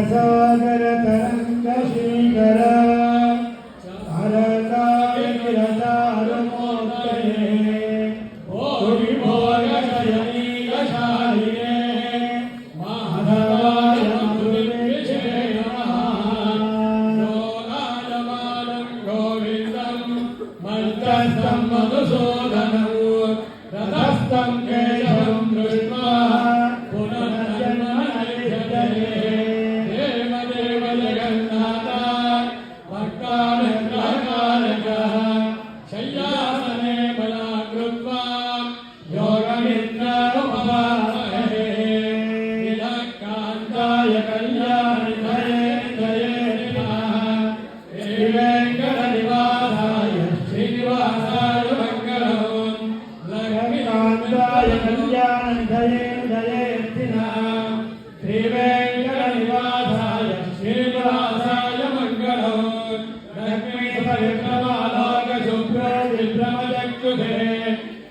सागर तरंग श्रीकर हरताय निरतारमोक्तये भोगशयनीयशालिने माधवाय मधुविच्छे नमः गोविन्दं मन्त्रस्थं मधुसूदनं रथस्थं केशवं दृष्ट्वा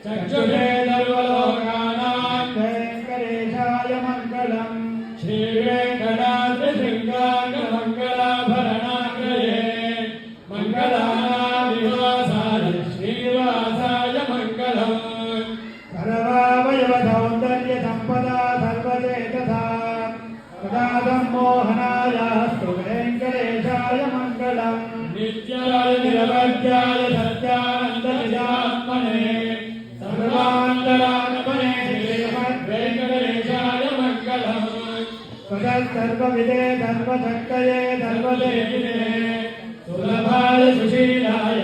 चक्षुषे सर्वलोकानां वेंकटेशाय मंगलम् श्री वेंकटाद्रि शृंगार मंगलाभरणाग्रये मंगलानादिवासाय श्रीनिवासाय मंगलम् सर्वावयव सौंदर्य संपदा सर्वदेकथा सदा सम्मोहनायास्तु वेंकटेशाय मंगलम् नित्याय निरवध्याय सत्यानंद निजात्मने सर्वान्तरात्मने श्रीमद्वेंकटेशाय मंगलम् सर्वविदे सर्वशक्तये सर्वदेहिने सुलभाय सुशीलाय